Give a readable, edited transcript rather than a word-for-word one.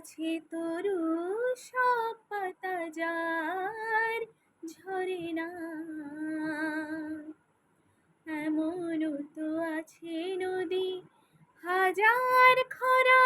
আছে তরু সব পাতা যার ঝরে না, এমনও তো আছে নদী হাজার খরা